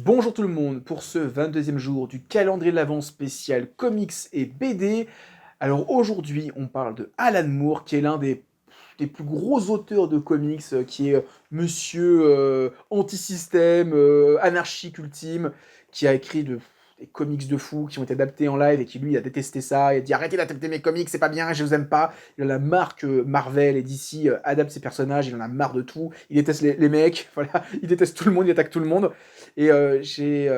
Bonjour tout le monde, pour ce 22e jour du calendrier de l'Avent spécial comics et BD. Alors aujourd'hui, on parle de Alan Moore, qui est l'un des plus gros auteurs de comics, qui est monsieur anti-système, anarchique ultime, qui a écrit des comics de fous qui ont été adaptés en live et qui lui a détesté ça. Il a dit arrêtez d'adapter mes comics, c'est pas bien, je vous aime pas. Il en a marre que Marvel et DC adaptent ses personnages, il en a marre de tout. Il déteste les mecs, voilà, il déteste tout le monde, il attaque tout le monde. Et j'ai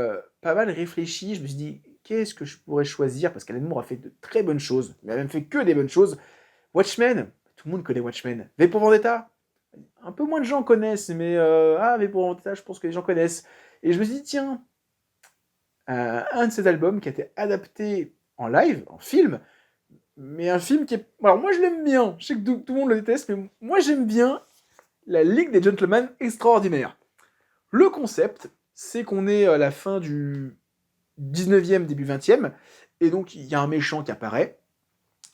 pas mal réfléchi, je me suis dit qu'est-ce que je pourrais choisir parce qu'Alan Moore a fait de très bonnes choses, mais il a même fait que des bonnes choses. Watchmen, tout le monde connaît Watchmen. V pour Vendetta, un peu moins de gens connaissent, mais V pour Vendetta, je pense que les gens connaissent. Et je me suis dit, tiens, un de ces albums qui a été adapté en live, en film, mais un film qui est... Alors moi je l'aime bien, je sais que tout le monde le déteste, mais moi j'aime bien La Ligue des Gentlemen Extraordinaires. Le concept, c'est qu'on est à la fin du 19e, début 20e, et donc il y a un méchant qui apparaît,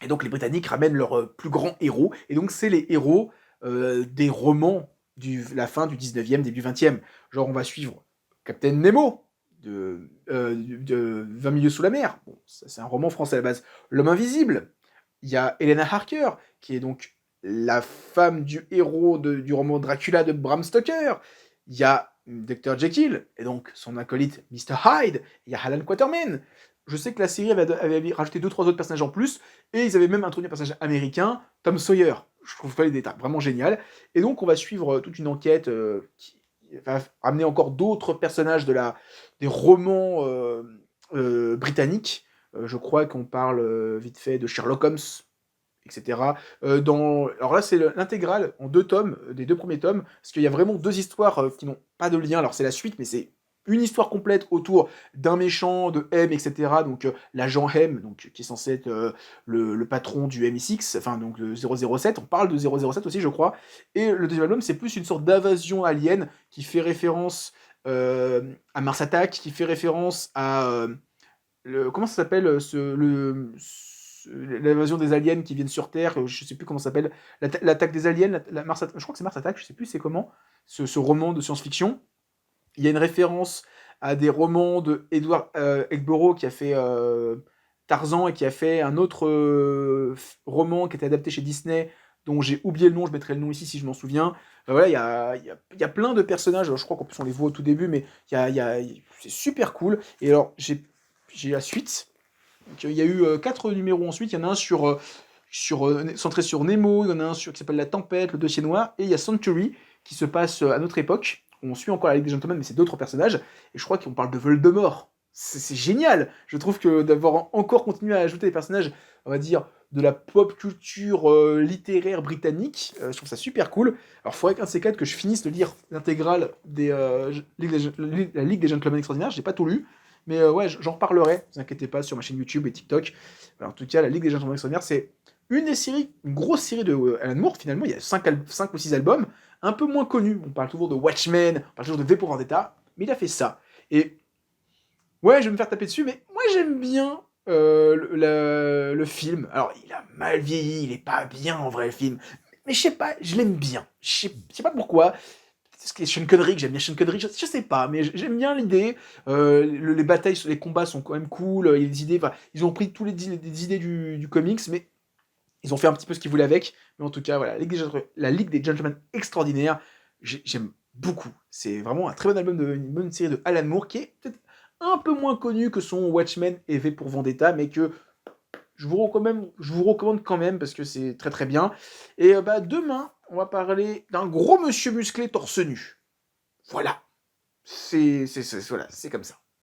et donc les Britanniques ramènent leurs plus grands héros, et donc c'est les héros des romans de la fin du 19e, début 20e. Genre on va suivre Captain Nemo, de 20 milieux sous la mer, bon, ça, c'est un roman français à la base. L'homme invisible, il y a Helena Harker, qui est donc la femme du héros du roman Dracula de Bram Stoker. Il y a Dr. Jekyll, et donc son acolyte Mr. Hyde. Il y a Alan Quatermain. Je sais que la série avait rajouté 2-3 autres personnages en plus, et ils avaient même introduit un personnage américain, Tom Sawyer. Je trouve pas les détails vraiment génial. Et donc on va suivre toute une enquête qui va amener encore d'autres personnages des romans britanniques. Je crois qu'on parle vite fait de Sherlock Holmes, etc. Alors là, c'est l'intégrale en 2 tomes, des 2 premiers tomes, parce qu'il y a vraiment 2 histoires qui n'ont pas de lien. Alors c'est la suite, mais c'est une histoire complète autour d'un méchant, de M, etc. Donc l'agent M, donc, qui est censé être le patron du MI6, enfin donc de 007, on parle de 007 aussi, je crois. Et le deuxième album, c'est plus une sorte d'invasion alien qui fait référence à Mars Attack, qui fait référence à comment ça s'appelle l'invasion des aliens qui viennent sur Terre, je sais plus comment ça s'appelle, l'attaque des aliens, je crois que c'est Mars Attack, je sais plus c'est comment, ce roman de science-fiction. Il y a une référence à des romans de Edward Eggborough qui a fait Tarzan et qui a fait un autre roman qui était adapté chez Disney dont j'ai oublié le nom, je mettrai le nom ici si je m'en souviens. Voilà, il y a plein de personnages, je crois qu'en plus on les voit au tout début, mais c'est super cool. Et alors, j'ai la suite. Donc, il y a eu 4 numéros ensuite. Il y en a un centré sur Nemo, il y en a un qui s'appelle La Tempête, le dossier noir, et il y a Century qui se passe à notre époque. On suit encore la Ligue des Gentlemen, mais c'est d'autres personnages. Et je crois qu'on parle de Voldemort. C'est génial. Je trouve que d'avoir encore continué à ajouter des personnages, on va dire, de la pop culture littéraire britannique, je trouve ça super cool. Alors, il faudrait qu'un de ces quatre que je finisse de lire l'intégrale la Ligue des Gentlemen Extraordinaires. Je n'ai pas tout lu, mais ouais, j'en reparlerai, ne vous inquiétez pas, sur ma chaîne YouTube et TikTok. Alors, en tout cas, la Ligue des Gentlemen Extraordinaires, c'est une grosse série de Alan Moore, finalement. Il y a 5 ou 6 albums, un peu moins connus. On parle toujours de Watchmen, on parle toujours de V pour Vendetta, mais il a fait ça. Et ouais, je vais me faire taper dessus, mais moi j'aime bien le film. Alors, il a mal vieilli, il est pas bien en vrai le film. Mais je sais pas, je l'aime bien. Je sais pas pourquoi. C'est Sean Connery, que j'aime bien Sean Connery, je sais pas, mais j'aime bien l'idée. Les batailles, les combats sont quand même cool. Il y a des idées, enfin, ils ont pris tous les idées du comics, mais ils ont fait un petit peu ce qu'ils voulaient avec. Mais en tout cas, voilà, la Ligue des Gentlemen extraordinaire, j'aime beaucoup. C'est vraiment un très bon album, une bonne série de Alan Moore, qui est peut-être un peu moins connu que son Watchmen et V pour Vendetta, mais que je vous recommande quand même parce que c'est très très bien. Et bah, demain, on va parler d'un gros monsieur musclé torse nu. Voilà. Voilà, c'est comme ça.